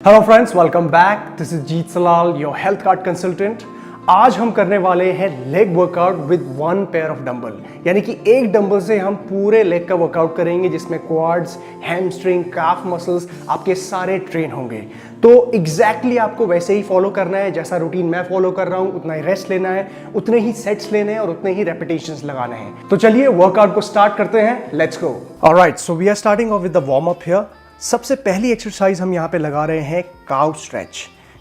Hello friends, welcome back. This is Jeet Salal, your health card consultant. आज हम करने वाले हैं leg workout with one pair of dumbbell, यानी कि एक डंबल से हम पूरे लेग का वर्कआउट करेंगे जिसमें क्वाड्स, हैमस्ट्रिंग, काफ मसल्स आपके सारे ट्रेन होंगे। तो एग्जैक्टली आपको वैसे ही फॉलो करना है जैसा रूटीन मैं फॉलो कर रहा हूं। उतना ही रेस्ट लेना है, उतने ही सेट्स लेने हैं और उतने ही रेपिटेशंस लगाने हैं। तो चलिए वर्कआउट को स्टार्ट करते हैं। Let's go. Alright, so we are starting off with the warm up here. सबसे पहली एक्सरसाइज हम यहाँ पे लगा रहे हैं काउ स्ट्रेच।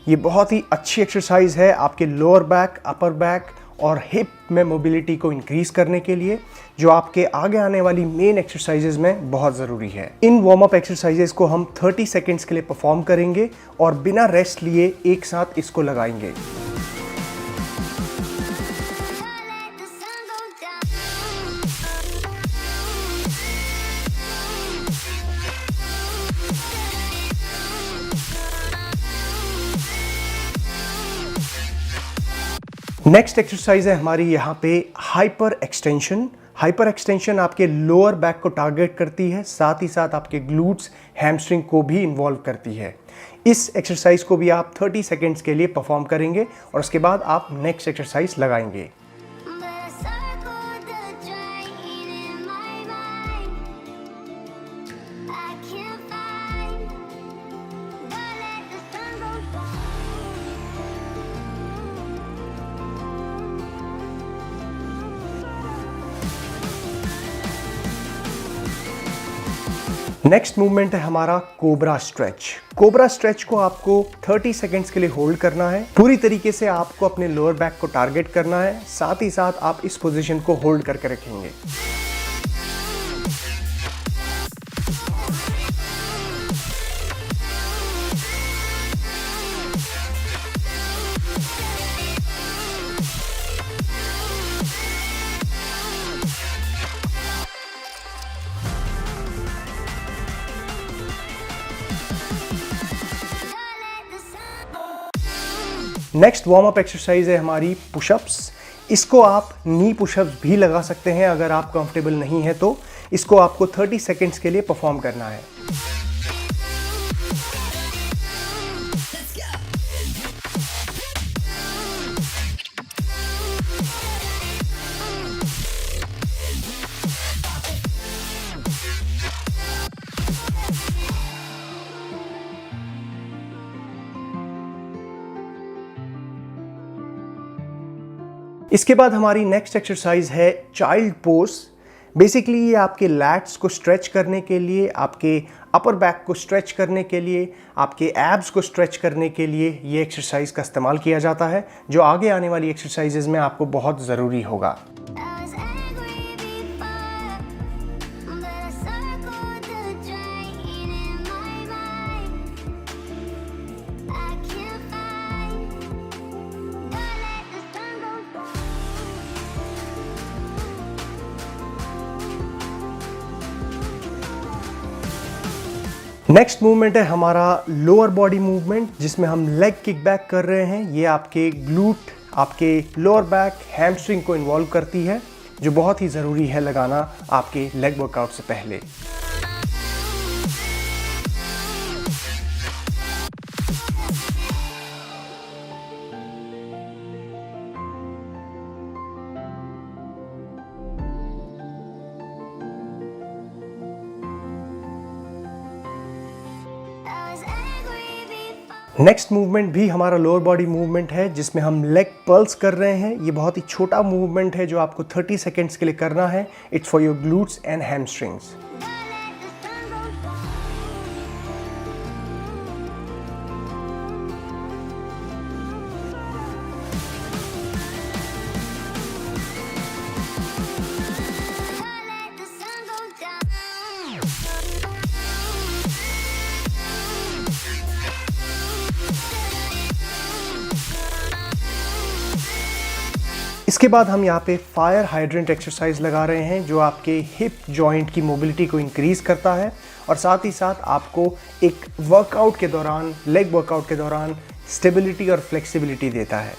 ये बहुत ही अच्छी एक्सरसाइज है आपके लोअर बैक, अपर बैक और हिप में मोबिलिटी को इंक्रीज करने के लिए, जो आपके आगे आने वाली मेन एक्सरसाइजेज में बहुत ज़रूरी है। इन वार्म अप एक्सरसाइजेज को हम 30 सेकेंड्स के लिए परफॉर्म करेंगे और बिना रेस्ट लिए एक साथ इसको लगाएंगे। नेक्स्ट एक्सरसाइज है हमारी यहाँ पे हाइपर एक्सटेंशन। हाइपर एक्सटेंशन आपके लोअर बैक को टारगेट करती है, साथ ही साथ आपके ग्लूट्स, हैमस्ट्रिंग को भी इन्वॉल्व करती है। इस एक्सरसाइज को भी आप 30 सेकेंड्स के लिए परफॉर्म करेंगे और उसके बाद आप नेक्स्ट एक्सरसाइज लगाएंगे। नेक्स्ट मूवमेंट है हमारा कोबरा स्ट्रेच। कोबरा स्ट्रेच को आपको 30 सेकेंड्स के लिए होल्ड करना है। पूरी तरीके से आपको अपने लोअर बैक को टारगेट करना है, साथ ही साथ आप इस पोजीशन को होल्ड करके रखेंगे। नेक्स्ट वार्म अप एक्सरसाइज है हमारी पुशअप्स। इसको आप नी पुशअप्स भी लगा सकते हैं अगर आप कंफर्टेबल नहीं है तो। इसको आपको 30 सेकेंड्स के लिए परफॉर्म करना है। इसके बाद हमारी नेक्स्ट एक्सरसाइज है चाइल्ड पोज। बेसिकली ये आपके लैट्स को स्ट्रेच करने के लिए, आपके अपर बैक को स्ट्रेच करने के लिए, आपके एब्स को स्ट्रेच करने के लिए ये एक्सरसाइज का इस्तेमाल किया जाता है, जो आगे आने वाली एक्सरसाइजेज में आपको बहुत ज़रूरी होगा। नेक्स्ट मूवमेंट है हमारा लोअर बॉडी मूवमेंट, जिसमें हम लेग किक बैक कर रहे हैं। ये आपके ग्लूट, आपके लोअर बैक, हैमस्ट्रिंग को इन्वॉल्व करती है, जो बहुत ही ज़रूरी है लगाना आपके लेग वर्कआउट से पहले। नेक्स्ट मूवमेंट भी हमारा लोअर बॉडी मूवमेंट है, जिसमें हम लेग पर्ल्स कर रहे हैं। ये बहुत ही छोटा मूवमेंट है जो आपको 30 सेकेंड्स के लिए करना है। It's for your glutes and hamstrings. इसके बाद हम यहाँ पे फायर हाइड्रेंट एक्सरसाइज लगा रहे हैं, जो आपके हिप जॉइंट की मोबिलिटी को इंक्रीज करता है और साथ ही साथ आपको एक वर्कआउट के दौरान, लेग वर्कआउट के दौरान स्टेबिलिटी और फ्लेक्सिबिलिटी देता है।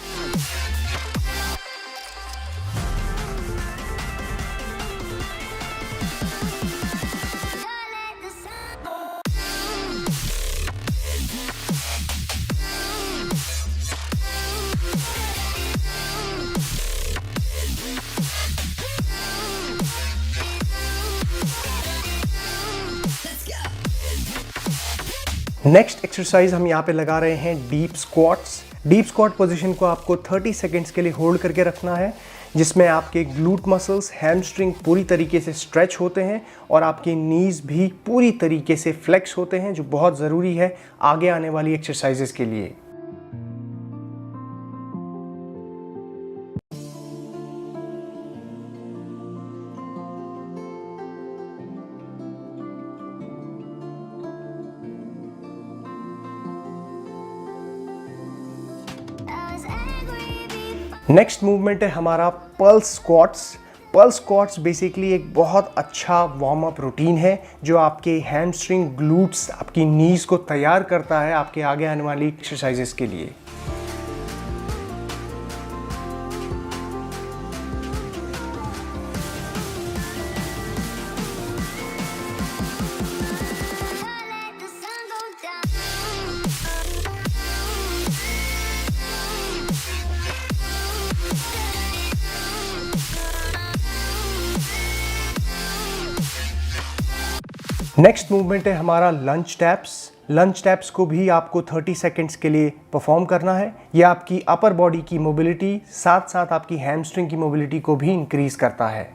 नेक्स्ट एक्सरसाइज हम यहाँ पे लगा रहे हैं deep squats. Deep squat position को आपको 30 सेकेंड्स के लिए होल्ड करके रखना है, जिसमें आपके ग्लूट मसल्स, हैमस्ट्रिंग पूरी तरीके से स्ट्रेच होते हैं और आपके नीज भी पूरी तरीके से फ्लेक्स होते हैं, जो बहुत ज़रूरी है आगे आने वाली एक्सरसाइजेस के लिए। नेक्स्ट मूवमेंट है हमारा pulse squats. Pulse squats basically एक बहुत अच्छा वार्म अप रूटीन है जो आपके हैमस्ट्रिंग, ग्लूट्स, आपकी नीज को तैयार करता है आपके आगे आने वाली एक्सरसाइजेस के लिए। नेक्स्ट मूवमेंट है हमारा लंच टैप्स। लंच टैप्स को भी आपको 30 सेकेंड्स के लिए परफॉर्म करना है। यह आपकी अपर बॉडी की मोबिलिटी साथ साथ आपकी हैमस्ट्रिंग की मोबिलिटी को भी इंक्रीज करता है।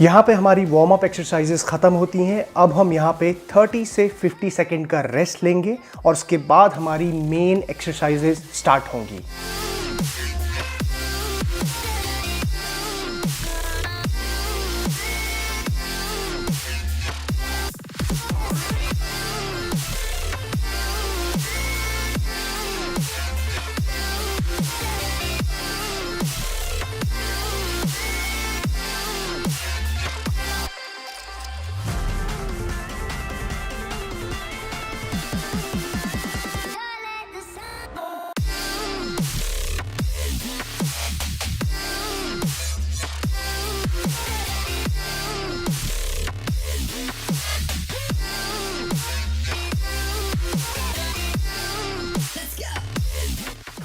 यहाँ पे हमारी वार्म अप एक्सरसाइजेस ख़त्म होती हैं। अब हम यहाँ पे 30 से 50 सेकेंड का रेस्ट लेंगे और उसके बाद हमारी मेन एक्सरसाइजेस स्टार्ट होंगी।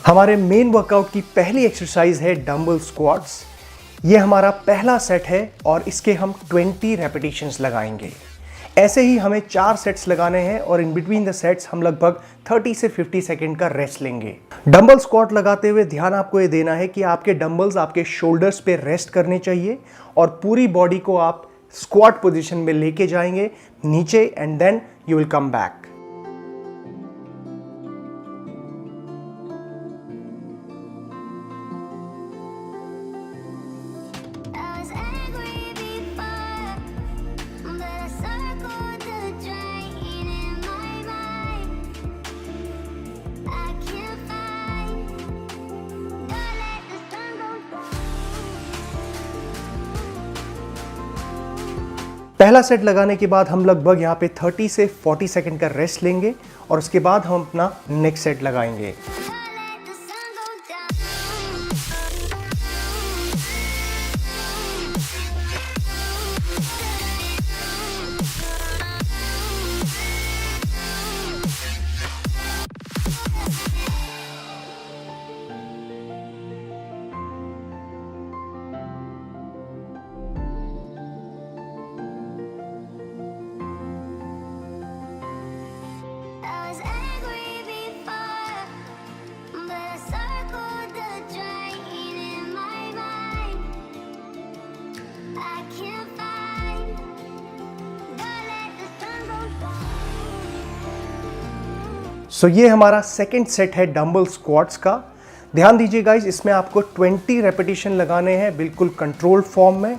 हमारे मेन वर्कआउट की पहली एक्सरसाइज है डंबल स्क्वाट्स। ये हमारा पहला सेट है और इसके हम 20 रेपिटेशंस लगाएंगे। ऐसे ही हमें 4 सेट्स लगाने हैं और इन बिटवीन द सेट्स हम लगभग 30 से 50 सेकेंड का रेस्ट लेंगे। डंबल स्क्वाट लगाते हुए ध्यान आपको ये देना है कि आपके डंबल्स आपके शोल्डर्स पे रेस्ट करने चाहिए और पूरी बॉडी को आप स्क्वाट पोजीशन में लेके जाएंगे नीचे and then you will come back. पहला सेट लगाने के बाद हम लगभग यहाँ पे 30 से 40 सेकंड का रेस्ट लेंगे और उसके बाद हम अपना नेक्स्ट सेट लगाएंगे। सो ये हमारा सेकंड सेट है डंबल स्क्वाट्स का। ध्यान दीजिए गाइस, इसमें आपको 20 रेपिटेशन लगाने हैं बिल्कुल कंट्रोल्ड फॉर्म में।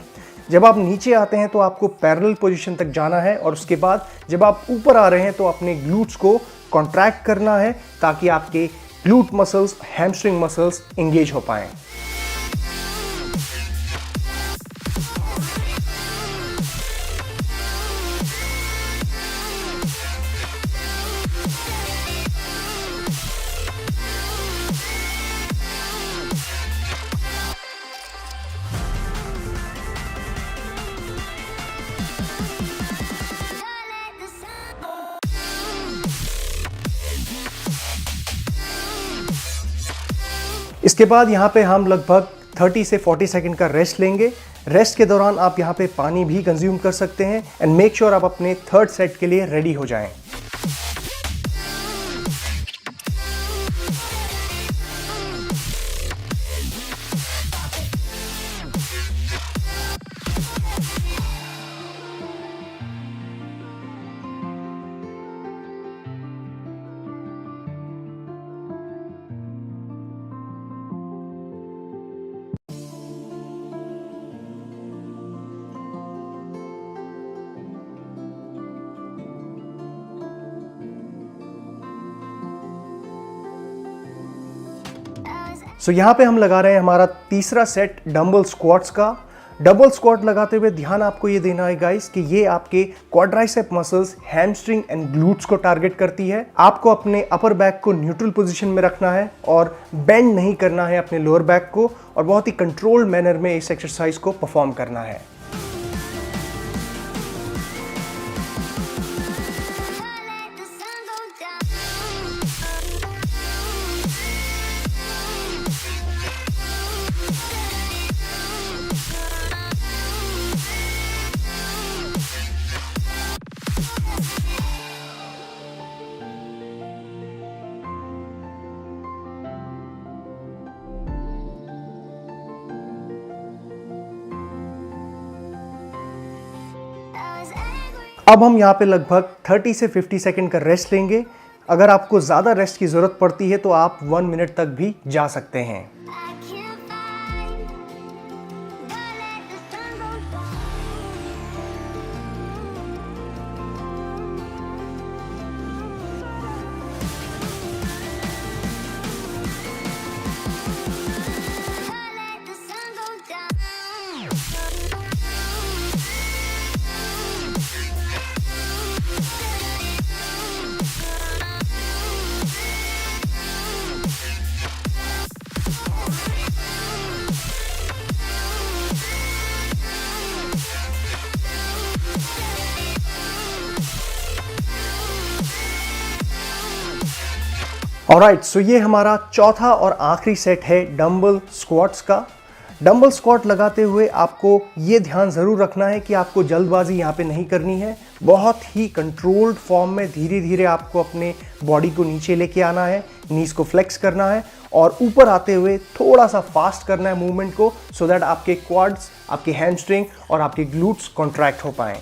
जब आप नीचे आते हैं तो आपको पैरेलल पोजीशन तक जाना है और उसके बाद जब आप ऊपर आ रहे हैं तो अपने ग्लूट्स को कॉन्ट्रैक्ट करना है ताकि आपके glute muscles, hamstring muscles engage हो पाएं। इसके बाद यहाँ पे हम लगभग 30 से 40 सेकंड का रेस्ट लेंगे। रेस्ट के दौरान आप यहाँ पे पानी भी कंज्यूम कर सकते हैं एंड मेक श्योर आप अपने थर्ड सेट के लिए रेडी हो जाएं। सो यहाँ पे हम लगा रहे हैं हमारा तीसरा सेट डंबल स्क्वाट्स का। डबल स्क्वाट लगाते हुए ध्यान आपको ये देना है गाइस कि ये आपके quadricep muscles, hamstring and glutes को टारगेट करती है। आपको अपने अपर बैक को न्यूट्रल पोजीशन में रखना है और बेंड नहीं करना है अपने लोअर बैक को, और बहुत ही कंट्रोल्ड मैनर में इस एक्सरसाइज को परफॉर्म करना है। अब हम यहाँ पे लगभग 30 से 50 सेकंड का रेस्ट लेंगे। अगर आपको ज़्यादा रेस्ट की ज़रूरत पड़ती है तो आप 1 मिनट तक भी जा सकते हैं। ऑलराइट, सो ये हमारा चौथा और आखिरी सेट है डंबल स्क्वाट्स का। डंबल स्क्वाट लगाते हुए आपको ये ध्यान ज़रूर रखना है कि आपको जल्दबाजी यहाँ पे नहीं करनी है। बहुत ही कंट्रोल्ड फॉर्म में धीरे धीरे आपको अपने बॉडी को नीचे लेके आना है, नीज को फ्लेक्स करना है और ऊपर आते हुए थोड़ा सा फास्ट करना है मूवमेंट को, सो दैट आपके क्वाड्स, आपके हैमस्ट्रिंग और आपके ग्लूट्स कॉन्ट्रैक्ट हो पाएँ।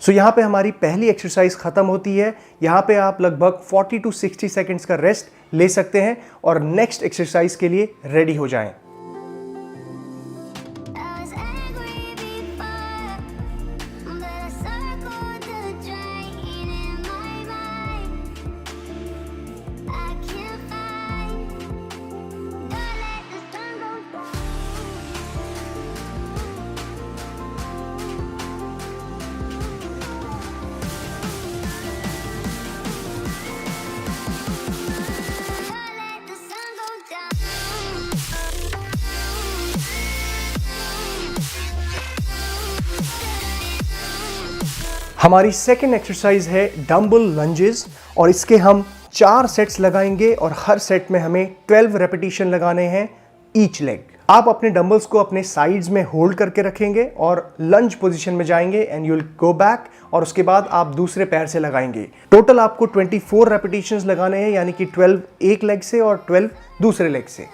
सो यहाँ पे हमारी पहली एक्सरसाइज खत्म होती है। यहाँ पे आप लगभग 40 to 60 सेकेंड्स का रेस्ट ले सकते हैं और नेक्स्ट एक्सरसाइज के लिए रेडी हो जाएं। हमारी सेकेंड एक्सरसाइज है डंबल लंजेस और इसके हम 4 सेट्स लगाएंगे और हर सेट में हमें 12 रेपिटेशन लगाने हैं ईच लेग। आप अपने डंबल्स को अपने साइड्स में होल्ड करके रखेंगे और लंज पोजीशन में जाएंगे and you will go back, और उसके बाद आप दूसरे पैर से लगाएंगे। टोटल आपको 24 रेपिटेशंस लगाने हैं, यानी कि 12 एक लेग से और 12 दूसरे लेग से।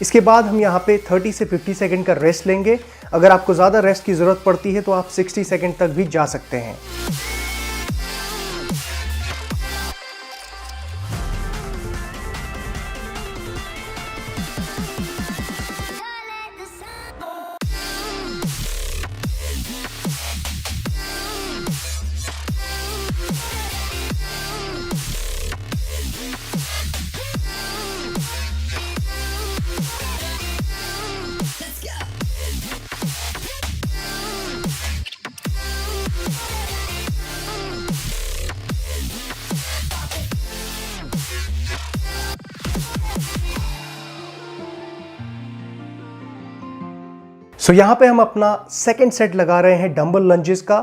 इसके बाद हम यहाँ पे 30 से 50 सेकंड का रेस्ट लेंगे। अगर आपको ज़्यादा रेस्ट की ज़रूरत पड़ती है तो आप 60 सेकंड तक भी जा सकते हैं। सो यहाँ पे हम अपना सेकंड सेट लगा रहे हैं डंबल लंजेस का।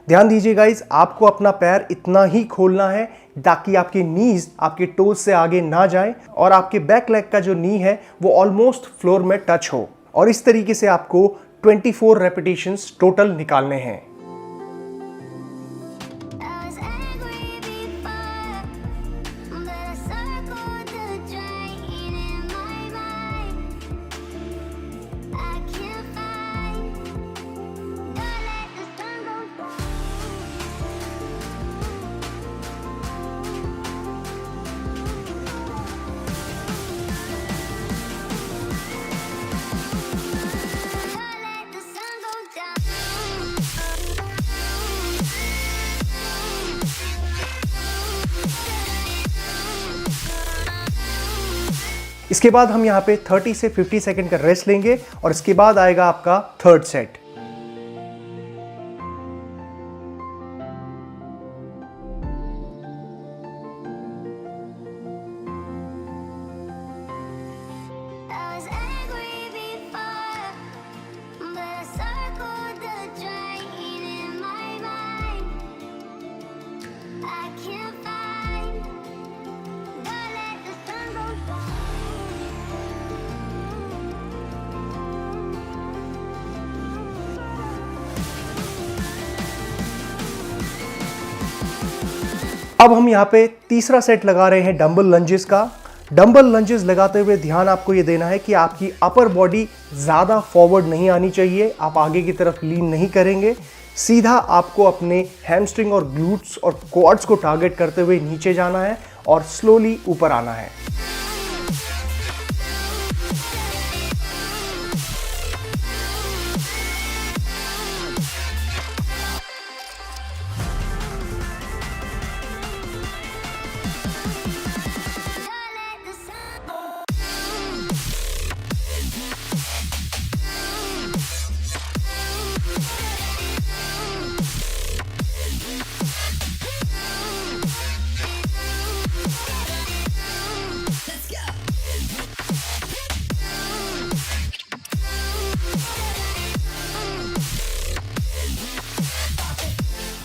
ध्यान दीजिए गाइज, आपको अपना पैर इतना ही खोलना है ताकि आपके नीज आपके टोज से आगे ना जाए और आपके बैक लेग का जो नी है वो ऑलमोस्ट फ्लोर में टच हो। और इस तरीके से आपको 24 रेपिटेशंस टोटल निकालने हैं। इसके बाद हम यहाँ पे 30 से 50 सेकंड का रेस्ट लेंगे और इसके बाद आएगा आपका थर्ड सेट। अब हम यहाँ पे तीसरा सेट लगा रहे हैं डंबल लंजेस का। डंबल लंजेस लगाते हुए ध्यान आपको ये देना है कि आपकी अपर बॉडी ज़्यादा फॉरवर्ड नहीं आनी चाहिए, आप आगे की तरफ लीन नहीं करेंगे। सीधा आपको अपने हैमस्ट्रिंग और ग्लूट्स और क्वाड्स को टारगेट करते हुए नीचे जाना है और स्लोली ऊपर आना है।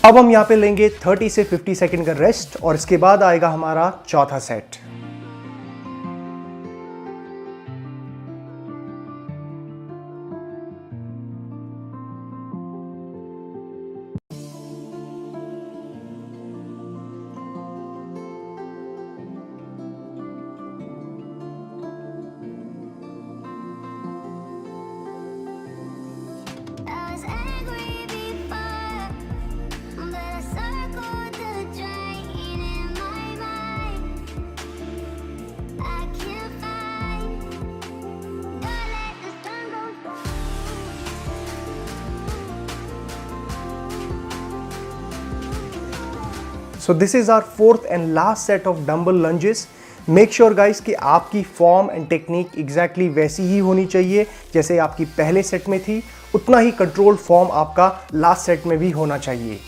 अब हम यहाँ पे लेंगे 30 से 50 सेकंड का रेस्ट और इसके बाद आएगा हमारा चौथा set. So this is our fourth and last set of dumbbell lunges. Make sure guys कि आपकी फॉर्म एंड टेक्निक एग्जैक्टली वैसी ही होनी चाहिए जैसे आपकी पहले सेट में थी, उतना ही कंट्रोल्ड फॉर्म आपका लास्ट सेट में भी होना चाहिए।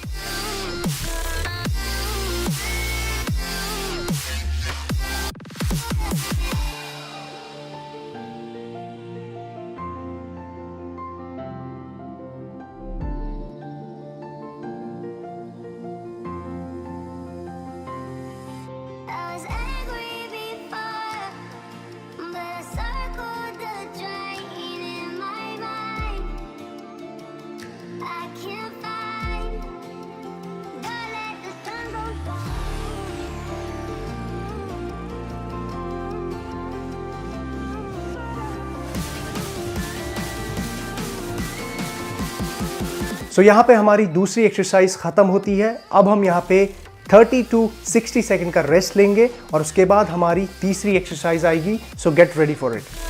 सो यहाँ पे हमारी दूसरी एक्सरसाइज खत्म होती है। अब हम यहाँ पे 30 to 60 सेकेंड का रेस्ट लेंगे और उसके बाद हमारी तीसरी एक्सरसाइज आएगी। सो गेट रेडी फॉर इट।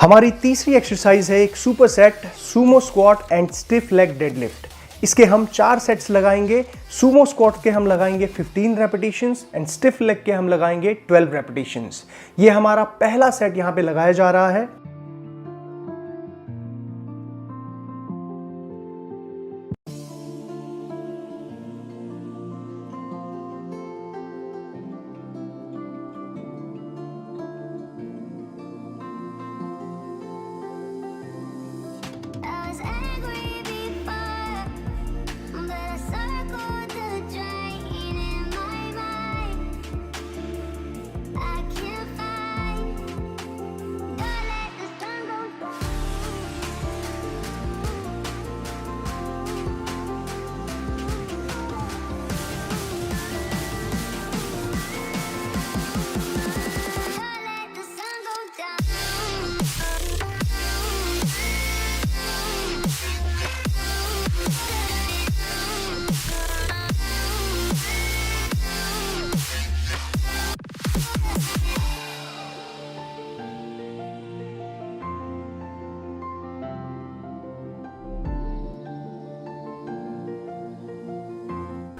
हमारी तीसरी एक्सरसाइज है एक super set Sumo squat and stiff leg deadlift. इसके हम 4 सेट्स लगाएंगे। सुमो स्क्वाट के हम लगाएंगे 15 रेपिटेशंस एंड स्टिफ लेग के हम लगाएंगे 12 रेपिटेशंस। ये हमारा पहला सेट यहाँ पे लगाया जा रहा है।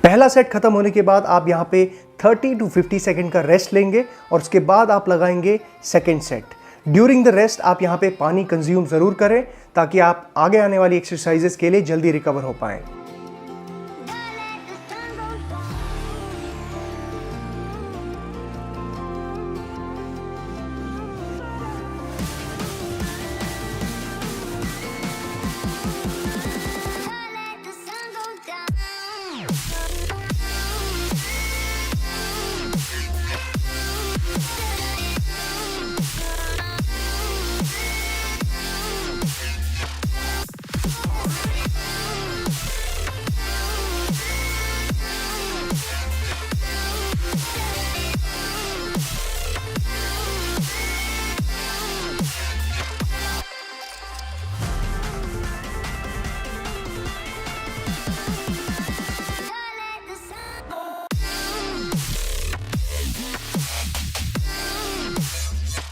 पहला सेट खत्म होने के बाद आप यहाँ पे 30 to 50 सेकेंड का रेस्ट लेंगे और उसके बाद आप लगाएंगे second set. During the rest आप यहाँ पे पानी कंज्यूम ज़रूर करें ताकि आप आगे आने वाली एक्सरसाइजेस के लिए जल्दी रिकवर हो पाएं।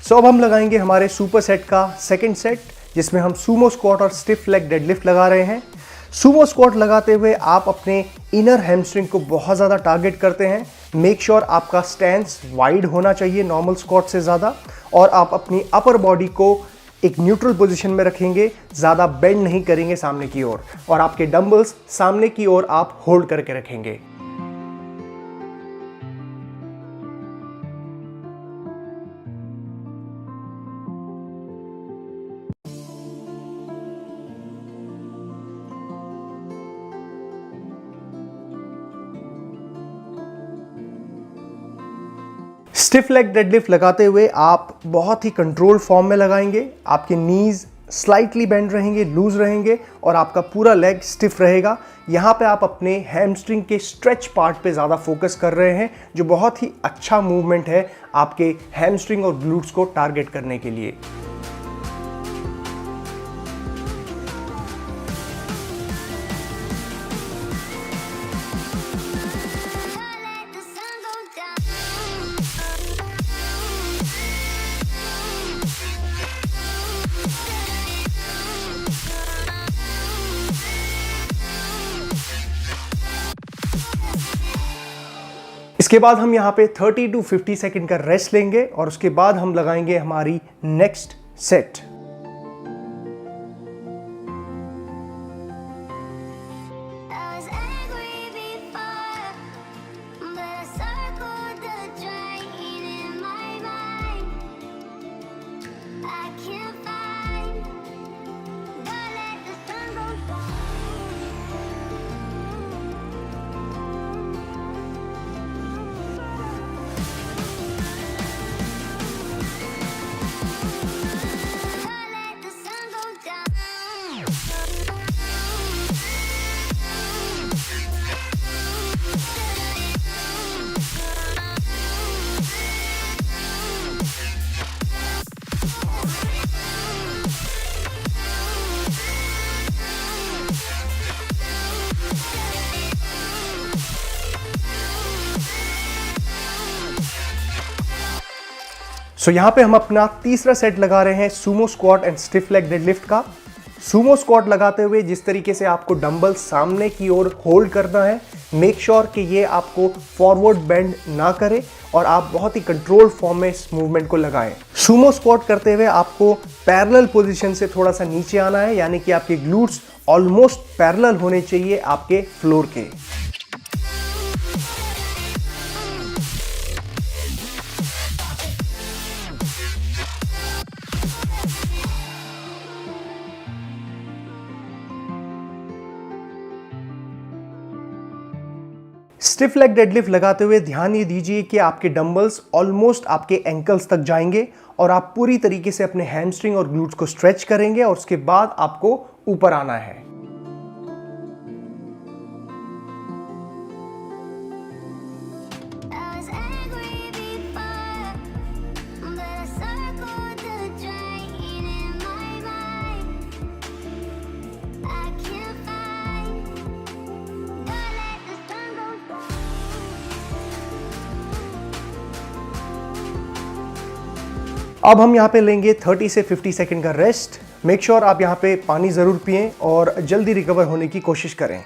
सो अब हम लगाएंगे हमारे सुपर सेट का सेकंड सेट, जिसमें हम सुमो स्क्वाट और स्टिफ लेग डेडलिफ्ट लगा रहे हैं। सुमो स्क्वाट लगाते हुए आप अपने इनर हैमस्ट्रिंग को बहुत ज़्यादा टारगेट करते हैं। मेक श्योर आपका स्टैंस वाइड होना चाहिए नॉर्मल स्क्वाट से ज़्यादा, और आप अपनी अपर बॉडी को एक न्यूट्रल पोजीशन में रखेंगे, ज़्यादा बेंड नहीं करेंगे सामने की ओर, और आपके डंबल्स सामने की ओर आप होल्ड करके रखेंगे। स्टिफ लेग डेडलिफ्ट लगाते हुए आप बहुत ही कंट्रोल फॉर्म में लगाएंगे। आपके नीज स्लाइटली बेंड रहेंगे, लूज रहेंगे, और आपका पूरा लेग स्टिफ रहेगा। यहाँ पे आप अपने हैमस्ट्रिंग के स्ट्रेच पार्ट पे ज़्यादा फोकस कर रहे हैं, जो बहुत ही अच्छा मूवमेंट है आपके हैमस्ट्रिंग और ग्लूट्स को टारगेट करने के लिए। इसके बाद हम यहाँ पे 30 to 50 सेकेंड का रेस्ट लेंगे और उसके बाद हम लगाएंगे हमारी नेक्स्ट सेट। सो यहाँ पे हम अपना तीसरा सेट लगा रहे हैं Sumo squat and stiff leg deadlift का। सुमो स्क्वाट लगाते हुए जिस तरीके से आपको डंबल सामने की ओर होल्ड करना है, मेक श्योर कि ये आपको फॉरवर्ड बेंड ना करे और आप बहुत ही कंट्रोल फॉर्म में इस मूवमेंट को लगाएं। सुमो स्क्वाट करते हुए आपको पैरेलल पोजीशन से थोड़ा सा नीचे आना है, यानी कि आपके ग्लूट्स ऑलमोस्ट पैरेलल होने चाहिए आपके फ्लोर के। स्टिफ लेग डेडलिफ्ट लगाते हुए ध्यान ये दीजिए कि आपके डंबल्स ऑलमोस्ट आपके एंकल्स तक जाएंगे और आप पूरी तरीके से अपने हैमस्ट्रिंग और ग्लूट्स को स्ट्रेच करेंगे और उसके बाद आपको ऊपर आना है। अब हम यहाँ पे लेंगे 30 से 50 सेकंड का रेस्ट। मेक श्योर आप यहाँ पे पानी ज़रूर पिएं और जल्दी रिकवर होने की कोशिश करें।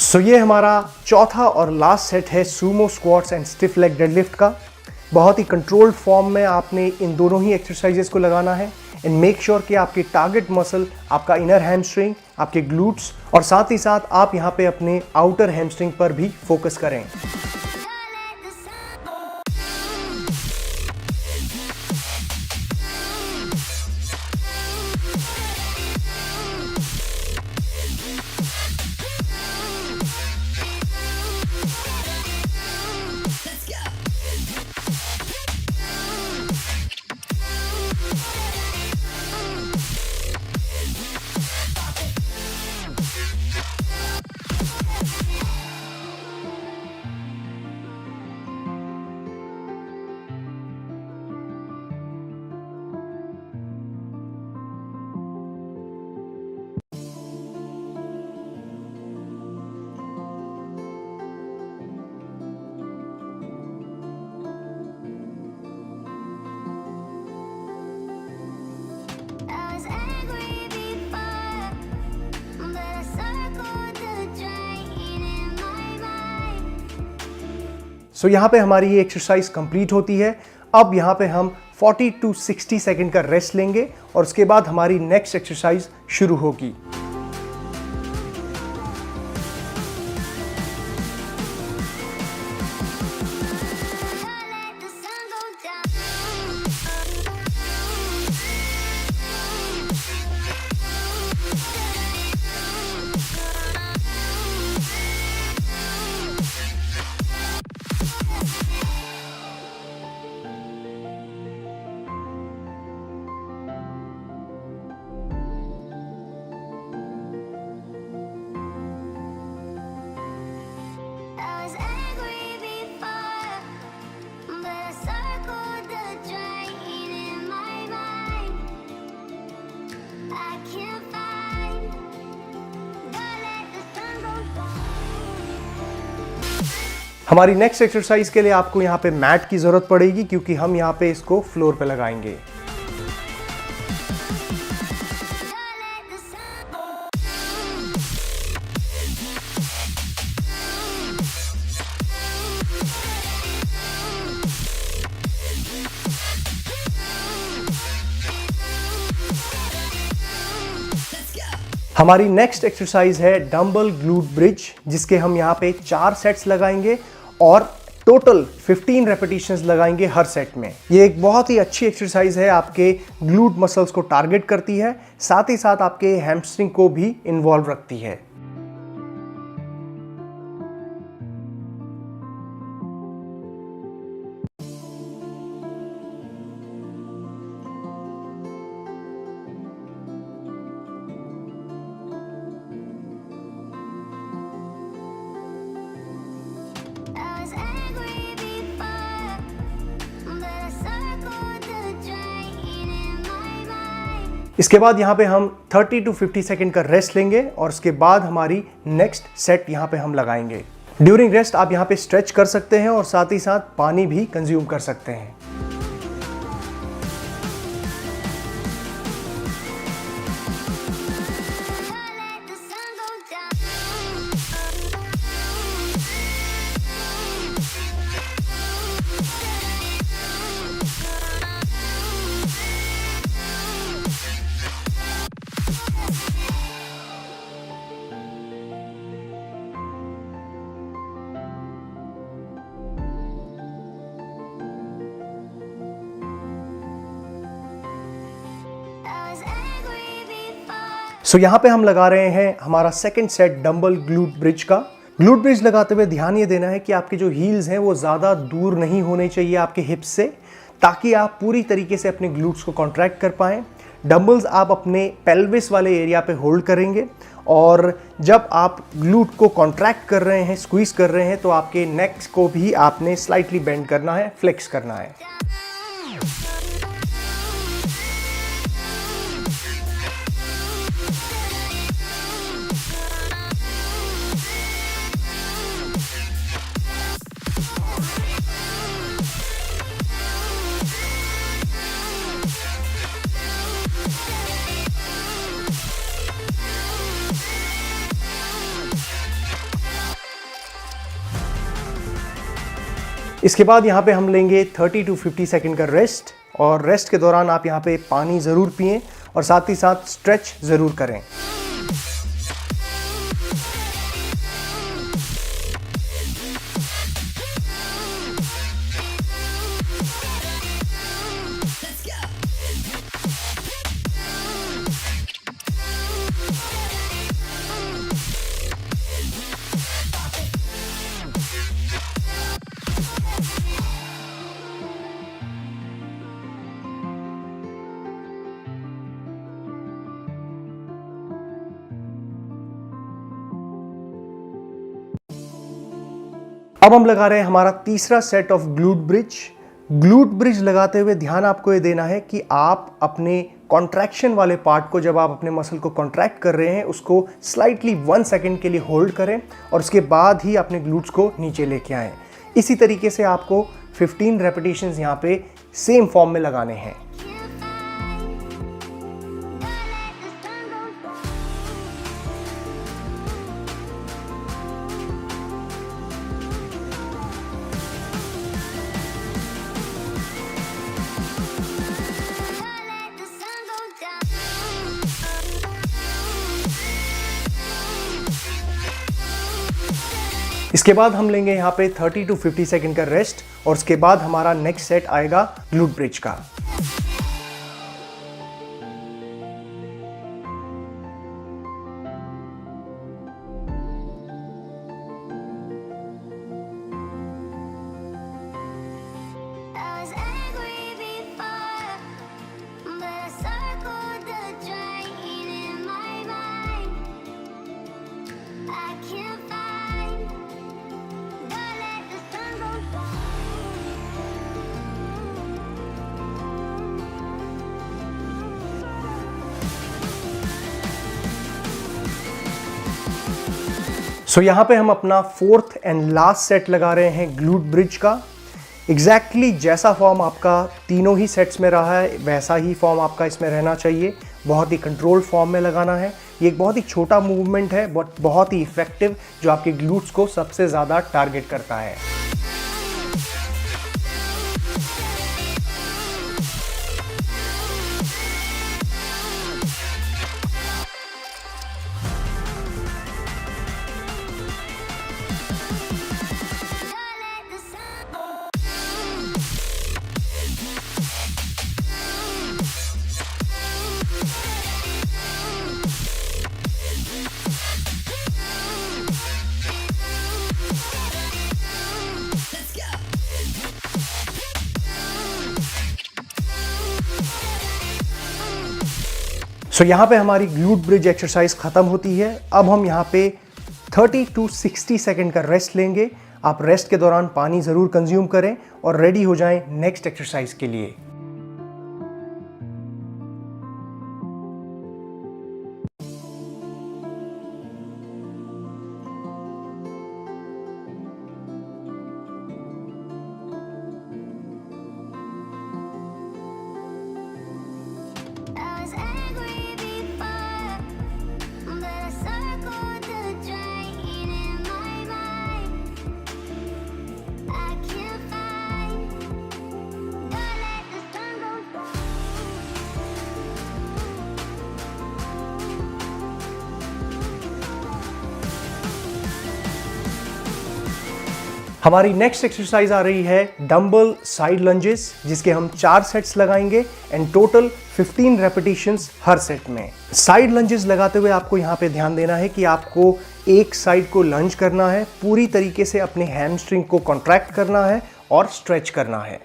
सो ये हमारा चौथा और लास्ट सेट है Sumo squats and stiff leg deadlift का। बहुत ही कंट्रोल्ड फॉर्म में आपने इन दोनों ही एक्सरसाइजेस को लगाना है एंड मेक श्योर कि आपकी टारगेट मसल आपका इनर हैमस्ट्रिंग, आपके ग्लूट्स और साथ ही साथ आप यहाँ पे अपने आउटर हैमस्ट्रिंग पर भी फोकस करें। सो यहाँ पे हमारी ये एक्सरसाइज कंप्लीट होती है। अब यहाँ पे हम 40 to 60 सेकंड का रेस्ट लेंगे और उसके बाद हमारी नेक्स्ट एक्सरसाइज शुरू होगी। हमारी नेक्स्ट एक्सरसाइज के लिए आपको यहाँ पे मैट की ज़रूरत पड़ेगी क्योंकि हम यहाँ पे इसको फ्लोर पे लगाएंगे। हमारी नेक्स्ट एक्सरसाइज है डंबल ग्लूट ब्रिज, जिसके हम यहाँ पे 4 सेट्स लगाएंगे और टोटल 15 रेपिटेशंस लगाएंगे हर सेट में। ये एक बहुत ही अच्छी एक्सरसाइज है, आपके ग्लूट मसल्स को टारगेट करती है, साथ ही साथ आपके हैमस्ट्रिंग को भी इन्वॉल्व रखती है। इसके बाद यहाँ पे हम 30 to 50 सेकेंड का रेस्ट लेंगे और उसके बाद हमारी नेक्स्ट सेट यहाँ पे हम लगाएंगे। ड्यूरिंग रेस्ट आप यहाँ पे स्ट्रेच कर सकते हैं और साथ ही साथ पानी भी कंज्यूम कर सकते हैं। सो यहाँ पे हम लगा रहे हैं हमारा second set dumbbell glute bridge का। ग्लूट ब्रिज लगाते हुए ध्यान ये देना है कि आपके जो हील्स हैं वो ज़्यादा दूर नहीं होने चाहिए आपके हिप्स से, ताकि आप पूरी तरीके से अपने ग्लूट्स को कॉन्ट्रैक्ट कर पाएँ। डंबल्स आप अपने पेल्विस वाले एरिया पे होल्ड करेंगे और जब आप ग्लूट को कॉन्ट्रैक्ट कर रहे हैं, स्क्वीज कर रहे हैं, तो आपके नेक को भी आपने स्लाइटली बेंड करना है, फ्लेक्स करना है। इसके बाद यहाँ पे हम लेंगे 30 to 50 सेकेंड का रेस्ट, और रेस्ट के दौरान आप यहाँ पे पानी ज़रूर पिएं और साथ ही साथ स्ट्रेच ज़रूर करें। अब हम लगा रहे हैं हमारा तीसरा set of glute bridge. Glute bridge लगाते हुए ध्यान आपको ये देना है कि आप अपने कॉन्ट्रैक्शन वाले पार्ट को, जब आप अपने मसल को कॉन्ट्रैक्ट कर रहे हैं, उसको स्लाइटली 1 सेकेंड के लिए होल्ड करें और उसके बाद ही अपने ग्लूट्स को नीचे लेके आएं। इसी तरीके से आपको 15 रेपिटेशंस यहाँ पे सेम फॉर्म में लगाने हैं। इसके बाद हम लेंगे यहाँ पे 30 to 50 सेकेंड का रेस्ट और उसके बाद हमारा नेक्स्ट सेट आएगा ग्लूट ब्रिज का। सो यहाँ पे हम अपना 4th एंड लास्ट सेट लगा रहे हैं ग्लूट ब्रिज का। एग्जैक्टली जैसा फॉर्म आपका तीनों ही सेट्स में रहा है, वैसा ही फॉर्म आपका इसमें रहना चाहिए। बहुत ही कंट्रोल्ड फॉर्म में लगाना है। ये एक बहुत ही छोटा मूवमेंट है, बट बहुत ही इफेक्टिव, जो आपके ग्लूट्स को सबसे ज़्यादा टारगेट करता है। सो यहाँ पे हमारी ग्लूट ब्रिज एक्सरसाइज खत्म होती है। अब हम यहाँ पे 30 to 60 सेकेंड का रेस्ट लेंगे। आप रेस्ट के दौरान पानी ज़रूर कंज्यूम करें और रेडी हो जाएं नेक्स्ट एक्सरसाइज के लिए। हमारी नेक्स्ट एक्सरसाइज आ रही है डंबल साइड लंजेस, जिसके हम 4 सेट्स लगाएंगे and total 15 repetitions her set में। साइड लंजेस लगाते हुए आपको यहाँ पे ध्यान देना है कि आपको एक साइड को लंज करना है, पूरी तरीके से अपने हैमस्ट्रिंग को कॉन्ट्रैक्ट करना है और स्ट्रेच करना है।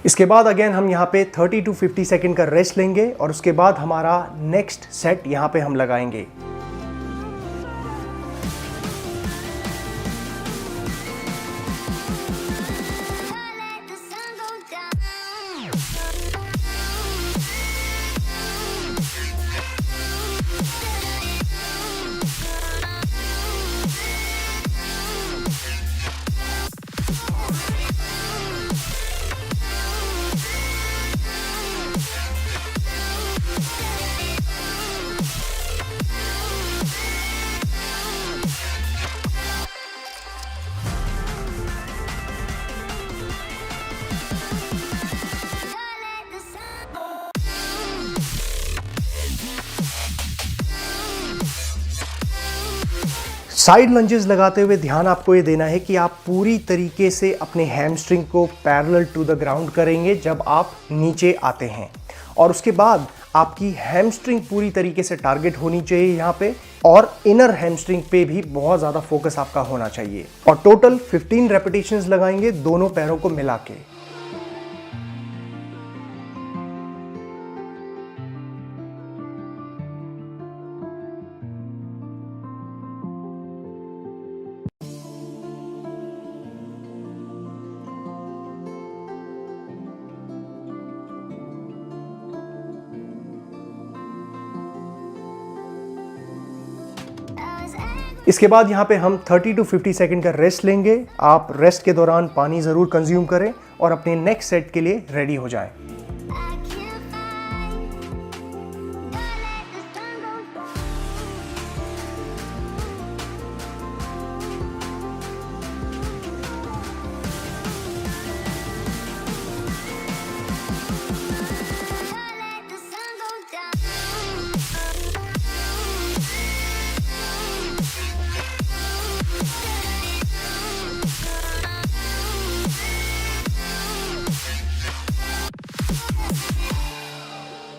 इसके बाद अगेन हम यहाँ पे 30 to 50 सेकेंड का रेस्ट लेंगे और उसके बाद हमारा नेक्स्ट सेट यहाँ पे हम लगाएंगे। साइड लंजेस लगाते हुए ध्यान आपको ये देना है कि आप पूरी तरीके से अपने हैमस्ट्रिंग को पैरेलल टू द ग्राउंड करेंगे जब आप नीचे आते हैं, और उसके बाद आपकी हैमस्ट्रिंग पूरी तरीके से टारगेट होनी चाहिए यहाँ पे, और इनर हैमस्ट्रिंग पे भी बहुत ज़्यादा फोकस आपका होना चाहिए। और टोटल 15 रेपिटेशंस लगाएंगे दोनों पैरों को मिला के। इसके बाद यहाँ पे हम 30 to 50 सेकेंड का रेस्ट लेंगे। आप रेस्ट के दौरान पानी ज़रूर कंज्यूम करें और अपने नेक्स्ट सेट के लिए रेडी हो जाएं।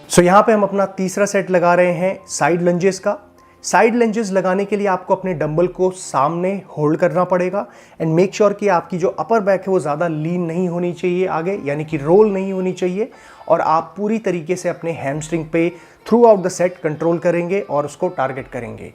सो यहाँ पे हम अपना तीसरा सेट लगा रहे हैं साइड लंजेस का। साइड लंजेस लगाने के लिए आपको अपने डंबल को सामने होल्ड करना पड़ेगा एंड मेक श्योर कि आपकी जो अपर बैक है वो ज़्यादा लीन नहीं होनी चाहिए आगे, यानी कि रोल नहीं होनी चाहिए, और आप पूरी तरीके से अपने हैमस्ट्रिंग पे through out the set control करेंगे और उसको टारगेट करेंगे।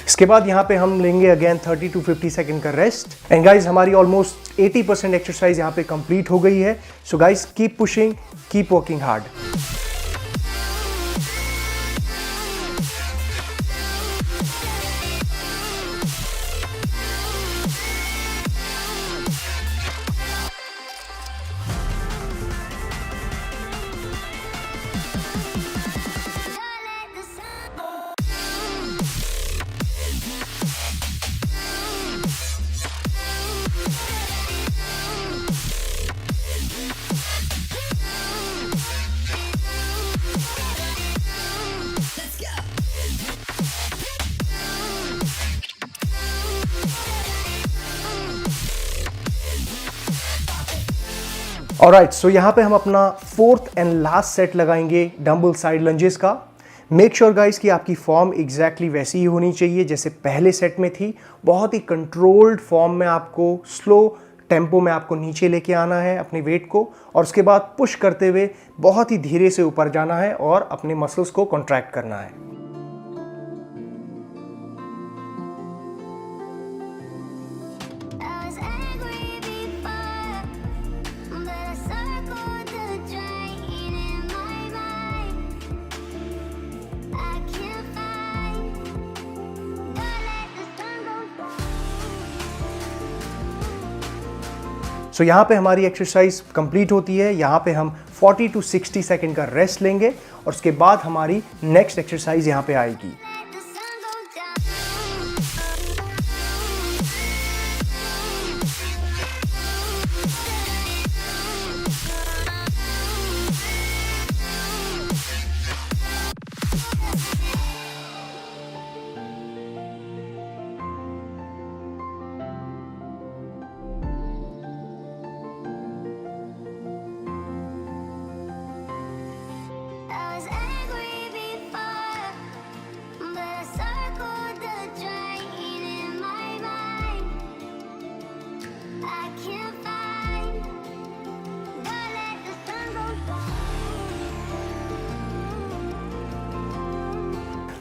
इसके बाद यहाँ पे हम लेंगे अगेन 30 to 50 सेकेंड का रेस्ट। एंड गाइज हमारी ऑलमोस्ट 80% एक्सरसाइज यहाँ पे कंप्लीट हो गई है। So guys keep pushing, keep working hard. Alright, so यहाँ पे हम अपना फोर्थ एंड लास्ट सेट लगाएंगे डंबल साइड लंजेस का। मेक श्योर गाइस कि आपकी फॉर्म एग्जैक्टली वैसी ही होनी चाहिए जैसे पहले सेट में थी। बहुत ही कंट्रोल्ड फॉर्म में आपको स्लो टेम्पो में आपको नीचे लेके आना है अपने वेट को, और उसके बाद पुश करते हुए बहुत ही धीरे से ऊपर जाना है और अपने मसल्स को कॉन्ट्रैक्ट करना है। सो यहाँ पे हमारी एक्सरसाइज कंप्लीट होती है। यहाँ पे हम 40 to 60 सेकेंड का रेस्ट लेंगे और उसके बाद हमारी नेक्स्ट एक्सरसाइज यहाँ पे आएगी।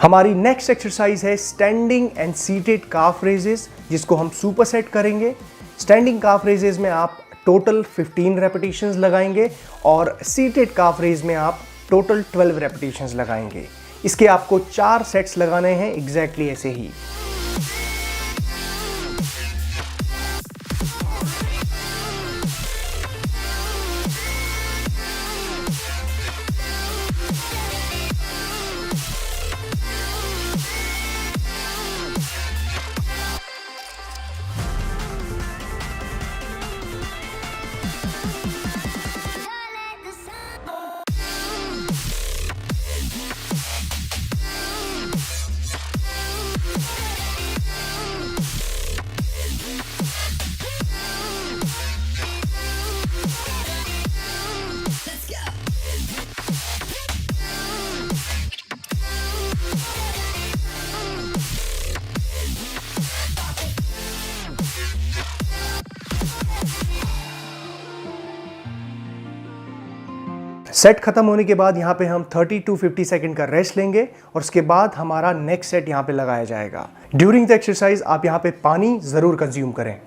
हमारी नेक्स्ट एक्सरसाइज है standing and seated calf raises, जिसको हम सुपर सेट करेंगे। स्टैंडिंग काफ रेजेस में आप टोटल 15 रेपिटेशंस लगाएंगे और सीटेड काफ रेज में आप टोटल 12 रेपिटेशंस लगाएंगे। इसके आपको 4 सेट्स लगाने हैं एग्जैक्टली ऐसे ही। सेट खत्म होने के बाद यहाँ पे हम 30 to 50 सेकेंड का रेस्ट लेंगे और उसके बाद हमारा नेक्स्ट सेट यहाँ पे लगाया जाएगा। ड्यूरिंग द एक्सरसाइज आप यहाँ पे पानी जरूर कंज्यूम करें।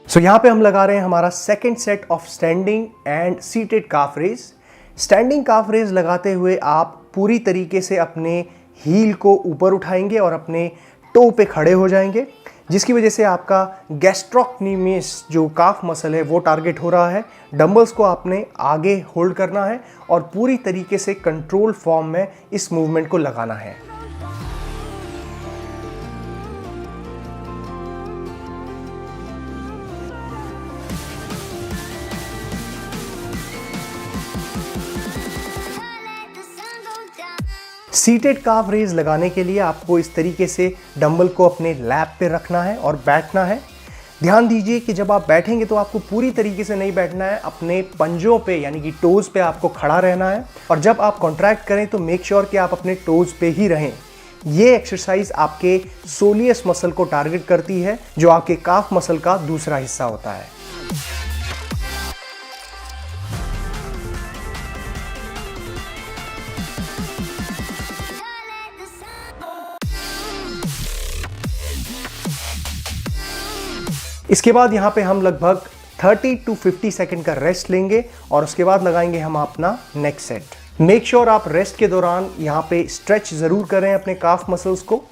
सो यहाँ पे हम लगा रहे हैं हमारा second set of standing and seated calf raise. Standing calf raise लगाते हुए आप पूरी तरीके से अपने हील को ऊपर उठाएंगे और अपने टो पे खड़े हो जाएंगे, जिसकी वजह से आपका गैस्ट्रोक्नीमियस जो काफ मसल है वो टारगेट हो रहा है। डंबल्स को आपने आगे होल्ड करना है और पूरी तरीके से कंट्रोल फॉर्म में इस मूवमेंट को लगाना है। सीटेड काफ रेज लगाने के लिए आपको इस तरीके से डंबल को अपने लैप पे रखना है और बैठना है। ध्यान दीजिए कि जब आप बैठेंगे तो आपको पूरी तरीके से नहीं बैठना है, अपने पंजों पे यानी कि टोज पे आपको खड़ा रहना है। और जब आप कॉन्ट्रैक्ट करें तो मेक श्योर कि आप अपने टोज पे ही रहें। ये एक्सरसाइज आपके सोलियस मसल को टारगेट करती है, जो आपके काफ मसल का दूसरा हिस्सा होता है। इसके बाद यहाँ पे हम लगभग 30 to 50 सेकंड का रेस्ट लेंगे और उसके बाद लगाएंगे हम अपना नेक्स्ट सेट। मेक श्योर आप रेस्ट के दौरान यहाँ पे स्ट्रेच जरूर करें अपने काफ मसल्स को।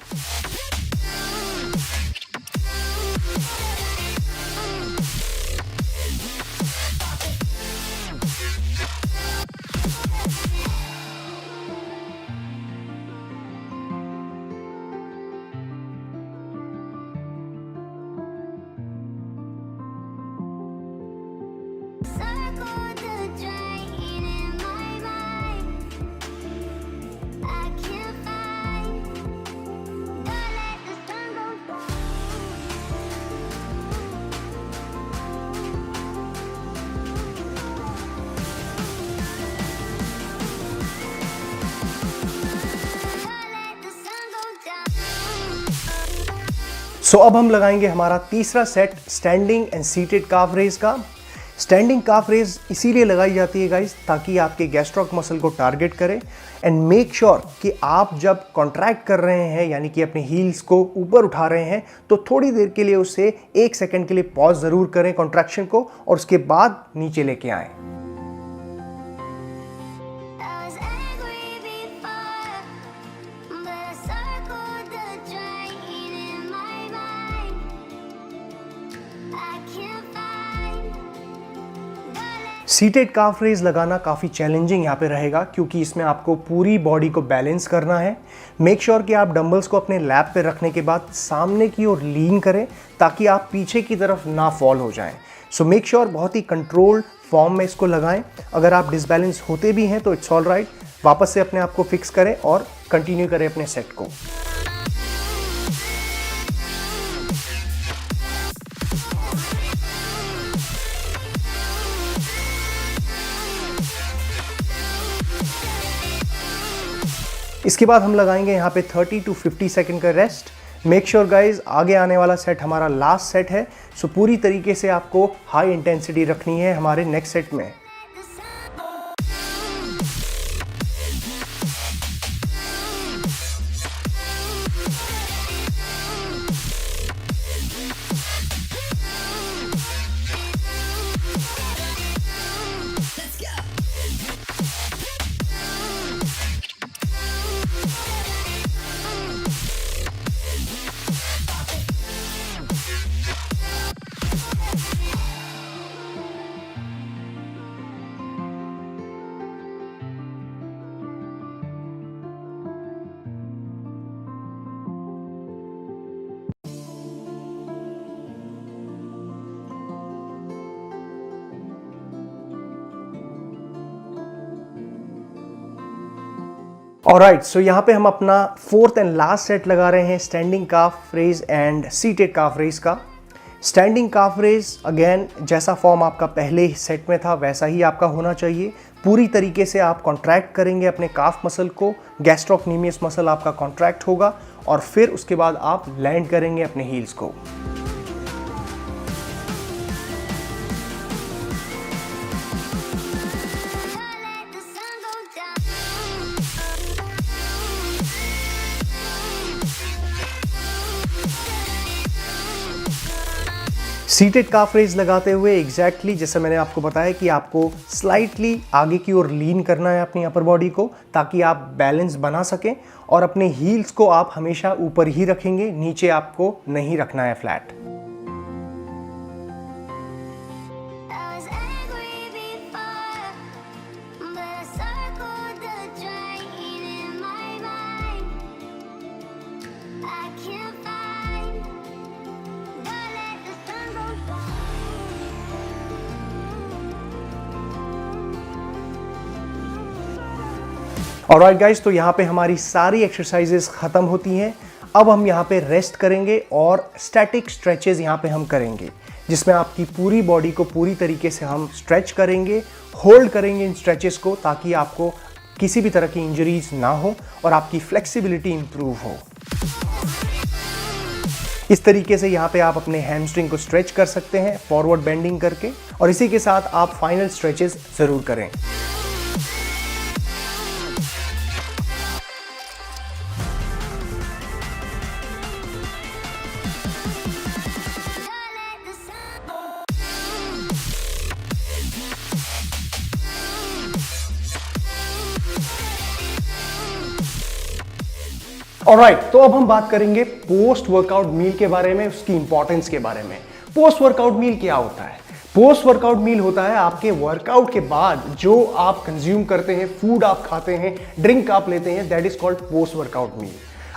सो अब हम लगाएंगे हमारा तीसरा set standing and seated calf raise का। स्टैंडिंग काफ रेज इसीलिए लगाई जाती है गाइस ताकि आपके गैस्ट्रोक मसल को टारगेट करे एंड मेक श्योर कि आप जब कॉन्ट्रैक्ट कर रहे हैं यानी कि अपने हील्स को ऊपर उठा रहे हैं तो थोड़ी देर के लिए उससे 1 सेकंड के लिए पॉज जरूर करें कॉन्ट्रैक्शन को और उसके बाद नीचे लेके आएं। सीटेड काफ रेज लगाना काफ़ी चैलेंजिंग यहाँ पे रहेगा क्योंकि इसमें आपको पूरी बॉडी को बैलेंस करना है। मेक श्योर कि आप डंबल्स को अपने लैप पे रखने के बाद सामने की ओर लीन करें ताकि आप पीछे की तरफ ना फॉल हो जाएं। सो मेक श्योर बहुत ही कंट्रोल्ड फॉर्म में इसको लगाएं। अगर आप डिसबैलेंस होते भी हैं तो इट्स ऑल राइट, वापस से अपने आप को फिक्स करें और कंटिन्यू करें अपने सेट को। इसके बाद हम लगाएंगे यहाँ पे 30 to 50 सेकंड का रेस्ट। मेक श्योर गाइज आगे आने वाला सेट हमारा लास्ट सेट है, सो पूरी तरीके से आपको हाई इंटेंसिटी रखनी है हमारे नेक्स्ट सेट में। ऑलराइट, सो यहाँ पे हम अपना 4th एंड लास्ट सेट लगा रहे हैं standing calf raise and seated calf raise का। स्टैंडिंग काफ रेज अगेन जैसा फॉर्म आपका पहले सेट में था वैसा ही आपका होना चाहिए। पूरी तरीके से आप कॉन्ट्रैक्ट करेंगे अपने काफ मसल को, गैस्ट्रोक्नीमियस मसल आपका कॉन्ट्रैक्ट होगा और फिर उसके बाद आप लैंड करेंगे अपने हील्स को। सीटेड काफ रेज लगाते हुए एग्जैक्टली जैसा मैंने आपको बताया कि आपको स्लाइटली आगे की ओर लीन करना है अपनी अपर बॉडी को ताकि आप बैलेंस बना सकें और अपने हील्स को आप हमेशा ऊपर ही रखेंगे, नीचे आपको नहीं रखना है फ्लैट। ऑलराइट गाइस, तो यहाँ पे हमारी सारी एक्सरसाइजेस खत्म होती हैं। अब हम यहाँ पे रेस्ट करेंगे और स्टैटिक स्ट्रेचेस यहाँ पे हम करेंगे जिसमें आपकी पूरी बॉडी को पूरी तरीके से हम स्ट्रेच करेंगे, होल्ड करेंगे इन स्ट्रेचेस को ताकि आपको किसी भी तरह की इंजरीज ना हो और आपकी फ्लेक्सिबिलिटी इंप्रूव हो। इस तरीके से यहाँ पे आप अपने हैमस्ट्रिंग को स्ट्रेच कर सकते हैं फॉरवर्ड बेंडिंग करके और इसी के साथ आप फाइनल स्ट्रेचेस जरूर करें। ऑलराइट, तो अब हम बात करेंगे पोस्ट वर्कआउट मील के बारे में, उसकी इंपॉर्टेंस के बारे में। पोस्ट वर्कआउट मील क्या होता है? पोस्ट वर्कआउट मील होता है आपके वर्कआउट के बाद जो आप कंज्यूम करते हैं, फूड आप खाते हैं, ड्रिंक आप लेते हैं, that is called post workout meal.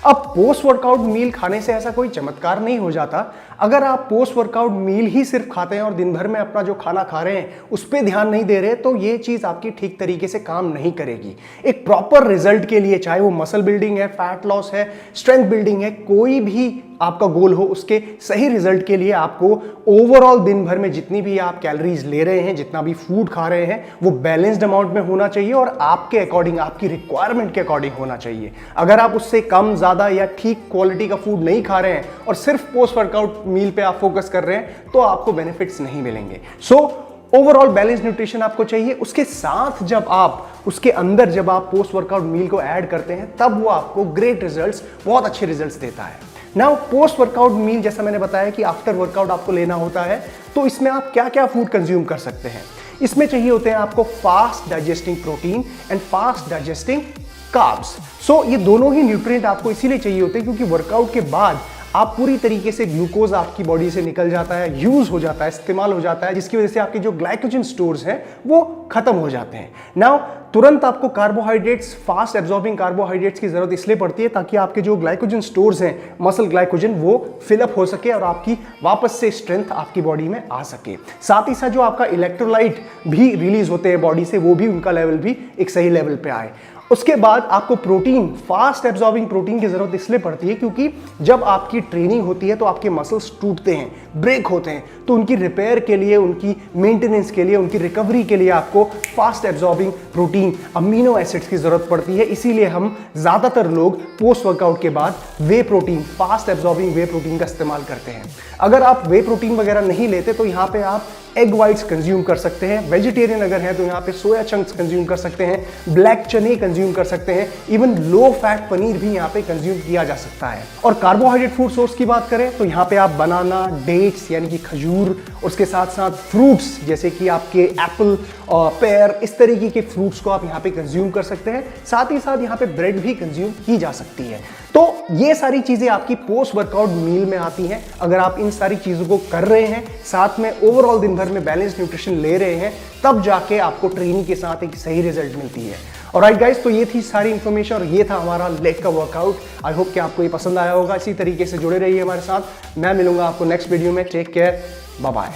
अब पोस्ट वर्कआउट मील खाने से ऐसा कोई चमत्कार नहीं हो जाता। अगर आप पोस्ट वर्कआउट मील ही सिर्फ खाते हैं और दिन भर में अपना जो खाना खा रहे हैं उस पर ध्यान नहीं दे रहे, तो ये चीज आपकी ठीक तरीके से काम नहीं करेगी। एक प्रॉपर रिजल्ट के लिए, चाहे वो मसल बिल्डिंग है, फैट लॉस है, स्ट्रेंथ बिल्डिंग है, कोई भी आपका गोल हो, उसके सही रिजल्ट के लिए आपको ओवरऑल दिन भर में जितनी भी आप कैलोरीज ले रहे हैं, जितना भी फूड खा रहे हैं, वो बैलेंस्ड अमाउंट में होना चाहिए और आपके अकॉर्डिंग, आपकी रिक्वायरमेंट के अकॉर्डिंग होना चाहिए। अगर आप उससे कम, ज्यादा या ठीक क्वालिटी का फूड नहीं खा रहे हैं और सिर्फ पोस्ट वर्कआउट मील पे आप फोकस कर रहे हैं, तो आपको बेनिफिट्स नहीं मिलेंगे। सो ओवरऑल बैलेंस न्यूट्रिशन आपको चाहिए। उसके साथ जब आप उसके अंदर जब आप पोस्ट वर्कआउट मील को ऐड करते हैं, तब वो आपको ग्रेट रिजल्ट्स, बहुत अच्छे रिजल्ट्स देता है। नाउ पोस्ट वर्कआउट मील, जैसा मैंने बताया कि आफ्टर वर्कआउट आपको लेना होता है, तो इसमें आप क्या क्या फूड कंज्यूम कर सकते हैं। इसमें चाहिए होते हैं आपको fast digesting protein and fast digesting carbs. So ये दोनों ही न्यूट्रिएंट आपको इसीलिए चाहिए होते हैं क्योंकि वर्कआउट के बाद आप पूरी तरीके से ग्लूकोज आपकी बॉडी से निकल जाता है, यूज हो जाता है, इस्तेमाल हो जाता है, जिसकी वजह से आपके जो ग्लाइकोजन स्टोर्स हैं वो खत्म हो जाते हैं। नाउ तुरंत आपको कार्बोहाइड्रेट्स, फास्ट एब्जॉर्बिंग कार्बोहाइड्रेट्स की जरूरत इसलिए पड़ती है ताकि आपके जो ग्लाइकोजन स्टोर्स हैं, मसल ग्लाइकोजन, वो फिलअप हो सके और आपकी वापस से स्ट्रेंथ आपकी बॉडी में आ सके। साथ ही साथ जो आपका इलेक्ट्रोलाइट भी रिलीज होते हैं बॉडी से, वो भी उनका लेवल भी एक सही लेवल पे आए। उसके बाद आपको प्रोटीन, फास्ट एब्जॉर्बिंग प्रोटीन की जरूरत इसलिए पड़ती है क्योंकि जब आपकी ट्रेनिंग होती है तो आपके मसल्स टूटते हैं, ब्रेक होते हैं, तो उनकी रिपेयर के लिए, उनकी मेंटेनेंस के लिए, उनकी रिकवरी के लिए आपको fast absorbing protein, amino acids की जरूरत पड़ती है। इसीलिए हम ज्यादातर लोग पोस्ट वर्कआउट के बाद वे प्रोटीन, फास्ट एब्जॉर्बिंग वे प्रोटीन का इस्तेमाल करते हैं। अगर आप वे प्रोटीन वगैरह नहीं लेते तो यहाँ पे आप एग वाइट्स कंज्यूम कर सकते हैं। वेजिटेरियन अगर हैं तो यहाँ पे सोया चंक्स कंज्यूम कर सकते हैं, ब्लैक चने कंज्यूम कर सकते हैं, इवन लो फैट पनीर भी यहाँ पे कंज्यूम किया जा सकता है। और कार्बोहाइड्रेट फूड सोर्स की बात करें तो यहाँ पे आप बनाना, डेट्स यानी कि खजूर, उसके साथ साथ फ्रूट्स जैसे कि आपके एप्पल और पेयर, इस तरीके के फ्रूट्स को आप यहाँ पे कंज्यूम कर सकते हैं। साथ ही साथ यहाँ पे ब्रेड भी कंज्यूम की जा सकती है। तो ये सारी चीजें आपकी पोस्ट वर्कआउट मील में आती हैं। अगर आप इन सारी चीजों को कर रहे हैं, साथ में ओवरऑल दिन भर में बैलेंस न्यूट्रिशन ले रहे हैं, तब जाके आपको ट्रेनिंग के साथ एक सही रिजल्ट मिलती है। ऑलराइट गाइस, तो ये थी सारी इंफॉर्मेशन और ये था हमारा लेग का वर्कआउट। आई होप कि आपको ये पसंद आया होगा। इसी तरीके से जुड़े रहिए हमारे साथ। मैं मिलूंगा आपको नेक्स्ट वीडियो में। Take care, bye bye.